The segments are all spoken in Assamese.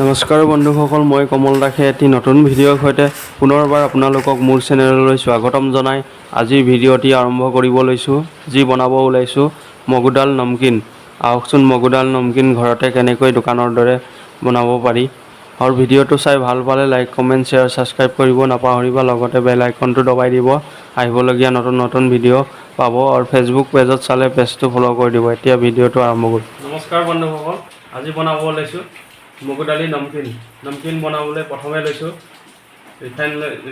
নমস্কাৰ বন্ধুসকল, মই কমল দাসে এটি নতুন ভিডিঅ'ৰ সৈতে পুনৰবাৰ আপোনালোকক মোৰ চেনেললৈ স্বাগতম জনাই আজিৰ ভিডিঅ'টি আৰম্ভ কৰিব লৈছোঁ। যি বনাব ওলাইছোঁ মগুদাল নমকিন। আহকচোন মগুদাল নমকিন ঘৰতে কেনেকৈ দোকানৰ দৰে বনাব পাৰি। আৰু ভিডিঅ'টো চাই ভাল পালে লাইক, কমেণ্ট, শ্বেয়াৰ, ছাবস্ক্ৰাইব কৰিব নাপাহৰিবা। লগতে বেল আইকনটো দবাই দিব। আহিবলগীয়া নতুন ভিডিঅ' পাব। আৰু ফেচবুক পেজত চালে পেজটো ফ'ল' কৰি দিব। এতিয়া ভিডিঅ'টো আৰম্ভ কৰোঁ। নমস্কাৰ বন্ধুসকল, আজি বনাব ওলাইছোঁ মগু দালি নমকিন বনাবলৈ প্ৰথমে লৈছোঁ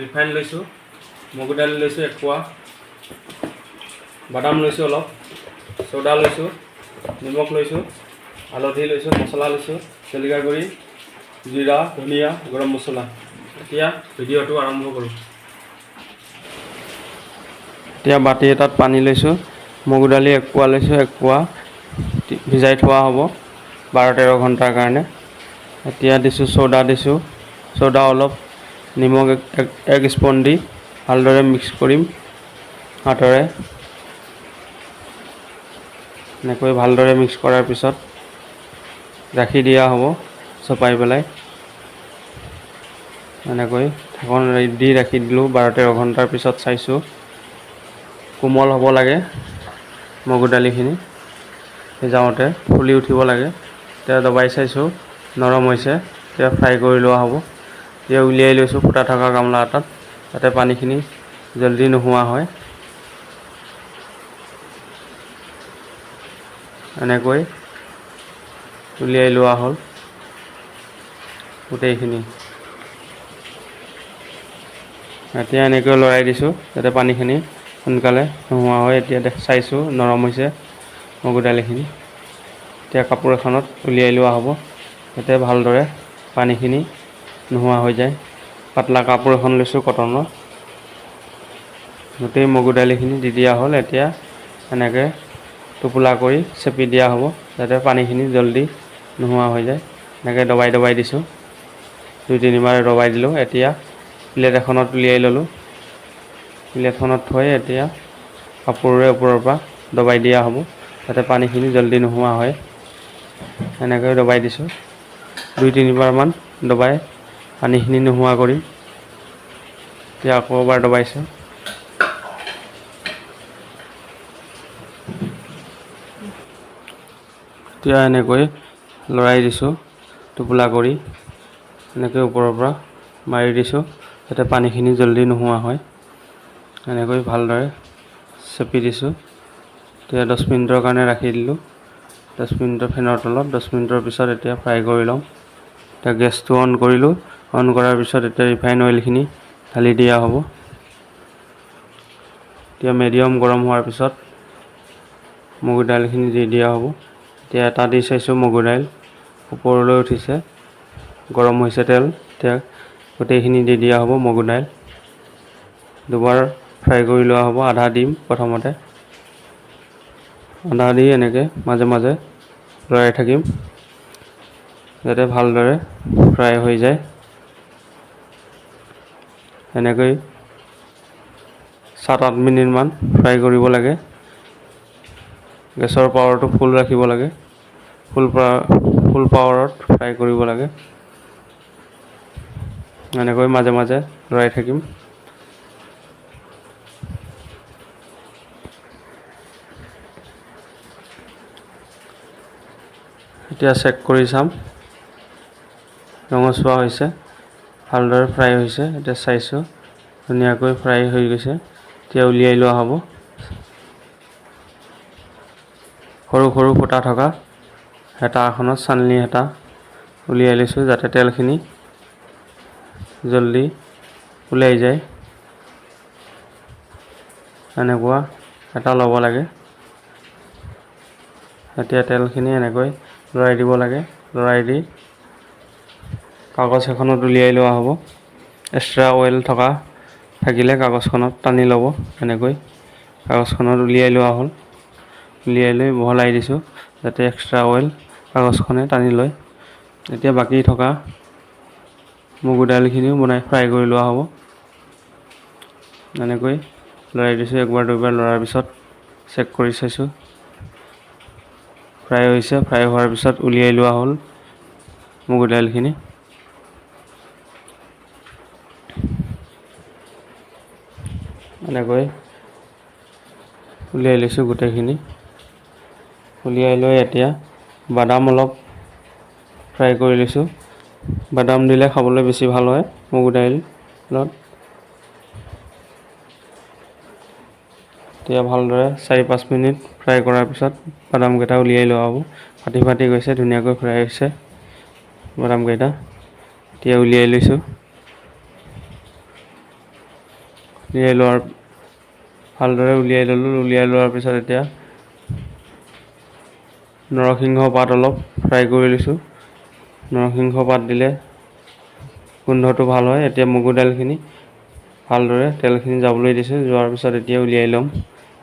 ৰিফাইন লৈছোঁ, মগু দালি লৈছোঁ 1 পোৱা, বাদাম লৈছোঁ অলপ, চ'দা লৈছোঁ, নিমখ লৈছোঁ, হালধি লৈছোঁ, মছলা লৈছোঁ, জলকীয়া গুড়ি, জিৰা, ধনিয়া, গৰম মছলা। এতিয়া ভিডিঅ'টো আৰম্ভ কৰোঁ। এতিয়া বাতি এটাত পানী লৈছোঁ, মগু দালি 1 পোৱা লৈছোঁ, 1 পোৱা ভিজাই থোৱা হ'ব 12-13 ঘণ্টাৰ কাৰণে। এতিয়া দিছোঁ চ'দা অলপ, নিমখ 1 স্পুন দি ভালদৰে মিক্স কৰিম হাতেৰে। এনেকৈ ভালদৰে মিক্স কৰাৰ পিছত ৰাখি দিয়া হ'ব চপাই পেলাই। এনেকৈ ঢাকন দি ৰাখি দিলোঁ। 12-13 ঘণ্টাৰ পিছত চাইছোঁ কোমল হ'ব লাগে মগু দালিখিনি, সিজাওঁতে ফুলি উঠিব লাগে। এতিয়া দবাই চাইছোঁ নৰম হৈছে। এতিয়া ফ্ৰাই কৰি লোৱা হ'ব। এতিয়া উলিয়াই লৈছোঁ ফুটা থকা গামলা এটাত, যাতে পানীখিনি জলদি নোহোৱা হয়। এনেকৈ উলিয়াই লোৱা হ'ল গোটেইখিনি। এতিয়া এনেকৈ লৰাই দিছোঁ যাতে পানীখিনি সোনকালে নোহোৱা হয়। এতিয়া চাইছোঁ নৰম হৈছে মগু দালিখিনি। এতিয়া কাপোৰ এখনত উলিয়াই লোৱা হ'ব যাতে ভালদৰে পানীখিনি নোহোৱা হৈ যায়। পাতলা কাপোৰ এখন লৈছোঁ কটনৰ, গোটেই মগু দালিখিনি দি দিয়া হ'ল। এতিয়া এনেকৈ টোপোলা কৰি চেপি দিয়া হ'ব যাতে পানীখিনি জলদি নোহোৱা হৈ যায়। এনেকৈ দবাই দিছোঁ, 2-3 বাৰ দবাই দিলোঁ। এতিয়া প্লেট এখনত উলিয়াই ল'লোঁ। প্লেটখনত থৈ এতিয়া কাপোৰৰে ওপৰৰ পৰা দবাই দিয়া হ'ব যাতে পানীখিনি জলদি নোহোৱা হয়। এনেকৈ দবাই দিছোঁ, 2-3 বাৰমান দবাই পানীখিনি নোহোৱা কৰিম। এতিয়া আকৌ এবাৰ দবাইছোঁ। এতিয়া এনেকৈ লৰাই দিছোঁ টোপোলা কৰি, এনেকৈ ওপৰৰ পৰা মাৰি দিছোঁ যাতে পানীখিনি জলদি নোহোৱা হয়। এনেকৈ ভালদৰে চেপি দিছোঁ। এতিয়া 10 মিনিটৰ কাৰণে ৰাখি দিলোঁ। 10 মিনিটৰ ফেনৰ তলত 10 মিনিটৰ পিছত এতিয়া ফ্ৰাই কৰি ল'ম। এতিয়া গেছটো অন কৰিলোঁ। অন কৰাৰ পিছত এতিয়া ৰিফাইন অইলখিনি ঢালি দিয়া হ'ব। এতিয়া মিডিয়াম গৰম হোৱাৰ পিছত মগু দাইলখিনি দি দিয়া হ'ব। এতিয়া এটা দি চাইছোঁ মগু দাইল ওপৰলৈ উঠিছে, গৰম হৈছে তেল। এতিয়া গোটেইখিনি দি দিয়া হ'ব মগু দাইল। দুবাৰ ফ্ৰাই কৰি লোৱা হ'ব। আধা দিম প্ৰথমতে, আধা দি এনেকৈ মাজে মাজে লৰাই থাকিম যাতে ভালদৰে ফ্ৰাই হৈ যায়। এনেকৈ 7-8 মিনিটমান ফ্ৰাই কৰিব লাগে। গেছৰ পাৱাৰটো ফুল ৰাখিব লাগে, ফুল পাৱাৰত ফ্ৰাই কৰিব লাগে। এনেকৈ মাজে মাজে লৰাই থাকিম। এতিয়া চেক কৰি চাম, ৰঙচুৱা হৈছে, ভালদৰে ফ্ৰাই হৈছে। এতিয়া চাইছোঁ ধুনীয়াকৈ ফ্ৰাই হৈ গৈছে। এতিয়া উলিয়াই লোৱা হ'ব। সৰু সৰু ফুটা থকা হেতা এখনত চালনী হেতা উলিয়াই লৈছোঁ যাতে তেলখিনি জলদি ওলাই যায়। এনেকুৱা এটা ল'ব লাগে। এতিয়া তেলখিনি এনেকৈ লৰাই দিব লাগে। লৰাই দি কাগজ এখনত উলিয়াই লোৱা হ'ব। এক্সট্ৰা অইল থাকিলে কাগজখনত টানি ল'ব। এনেকৈ কাগজখনত উলিয়াই লোৱা হ'ল। উলিয়াই লৈ বহলাই দিছোঁ যাতে এক্সট্ৰা অইল কাগজখনে টানি লয়। এতিয়া বাকী থকা মগু দাইলখিনিও ফ্ৰাই কৰি লোৱা হ'ব। এনেকৈ লৰাই দিছোঁ। 1-2 বাৰ লৰাৰ পিছত চেক কৰি চাইছোঁ ফ্ৰাই হৈছে। ফ্ৰাই হোৱাৰ পিছত উলিয়াই লোৱা হ'ল মগু দাইলখিনি। এনেকৈ উলিয়াই লৈছোঁ গোটেইখিনি। উলিয়াই লৈ এতিয়া বাদাম অলপ ফ্ৰাই কৰি লৈছোঁ। বাদাম দিলে খাবলৈ বেছি ভাল হয় মগু দাইলত। এতিয়া ভালদৰে 4-5 মিনিট ফ্ৰাই কৰাৰ পিছত বাদামকেইটা উলিয়াই লোৱা হ'ব। ফাটি ফাটি গৈছে, ধুনীয়াকৈ ফ্ৰাই হৈছে বাদামকেইটা। এতিয়া উলিয়াই লৈছোঁ। ভালদৰে উলিয়াই ল'লোঁ। উলিয়াই লোৱাৰ পিছত এতিয়া নৰসিংহ পাত অলপ ফ্ৰাই কৰি লৈছোঁ। নৰসিংহ পাত দিলে গোন্ধটো ভাল হয়। এতিয়া মগু দাইলখিনি ভালদৰে তেলখিনি যাবলৈ দিছোঁ। যোৱাৰ পিছত এতিয়া উলিয়াই ল'ম।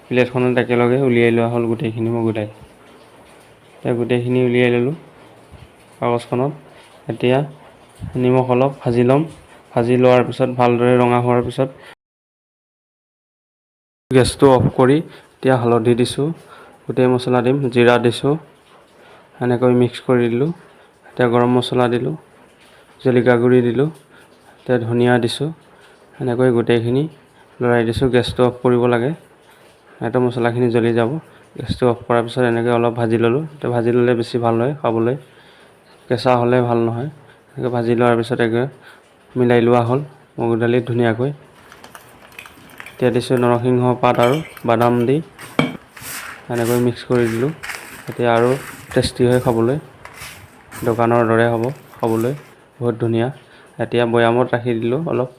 প্লেটখনত একেলগে উলিয়াই লোৱা হ'ল গোটেইখিনি মগু দাইল। এতিয়া গোটেইখিনি উলিয়াই ল'লোঁ কাগজখনত। এতিয়া নিমখ অলপ ভাজি ল'ম। ভাজি লোৱাৰ পিছত ভালদৰে ৰঙা হোৱাৰ পিছত গেছটো অফ কৰি এতিয়া হালধি দিছোঁ, গোটেই মছলা দিম, জিৰা দিছোঁ, এনেকৈ মিক্স কৰি দিলোঁ। এতিয়া গৰম মছলা দিলোঁ, জলকীয়া গুড়ি দিলোঁ, এতিয়া ধনিয়া দিছোঁ, এনেকৈ গোটেইখিনি লৰাই দিছোঁ। গেছটো অফ কৰিব লাগে, এইটো মছলাখিনি জ্বলি যাব। গেছটো অফ কৰাৰ পিছত এনেকৈ অলপ ভাজি ল'লোঁ। এতিয়া ভাজি ল'লে বেছি ভাল হয় খাবলৈ, কেঁচা হ'লে ভাল নহয়। এনেকৈ ভাজি লোৱাৰ পিছত একে মিলাই লোৱা হ'ল মগু দালিত ধুনীয়াকৈ। এতিয়া দিছোঁ নৰসিংহ পাত আৰু বাদাম দি এনেকৈ মিক্স কৰি দিলোঁ। এতিয়া আৰু টেষ্টি হয় খাবলৈ, দোকানৰ দৰে হ'ব খাবলৈ, বহুত ধুনীয়া। এতিয়া বৈয়ামত ৰাখি দিলোঁ অলপ,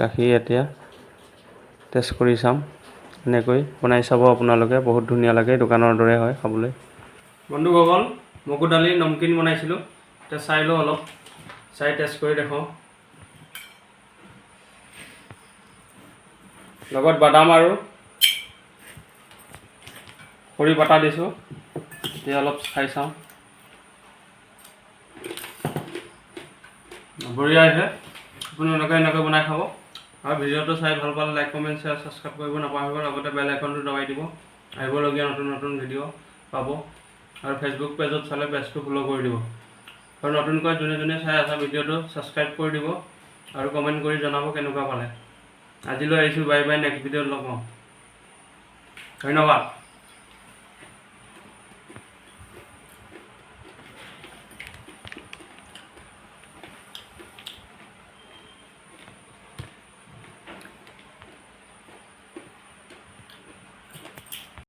ৰাখি এতিয়া টেষ্ট কৰি চাম। এনেকৈ বনাই চাব আপোনালোকে, বহুত ধুনীয়া লাগে, দোকানৰ দৰে হয় খাবলৈ। বন্ধুসকল, মগু দালি নমকিন বনাইছিলোঁ। এতিয়া চাই লওঁ অলপ, চাই টেষ্ট কৰি দেখুৱাওঁ। লগত বাদাম আৰু খৰি বটা দিছোঁ। এতিয়া অলপ খাই চাওঁ। বঢ়িয়া হৈছে। আপোনালোকে এনেকৈ বনাই খাব। আৰু ভিডিঅ'টো চাই ভাল পালে লাইক, কমেণ্ট, শ্বেয়াৰ, ছাবস্ক্ৰাইব কৰিব নাপাহৰিব। লগতে বেল আইকনটো দবাই দিব, আহিবলগীয়া নতুন নতুন ভিডিঅ' পাব। আৰু ফেচবুক পেজত চালে পেজটো ফ'ল' কৰি দিব। আৰু নতুনকৈ যোনে যোনে চাই আছে ভিডিঅ'টো ছাবস্ক্ৰাইব কৰি দিব আৰু কমেণ্ট কৰি জনাব কেনেকুৱা পালে। আজিলৈ আহিছোঁ, বাই বাই, নেক্সট ভিডিঅ'ত লগ পাম। ধন্যবাদ।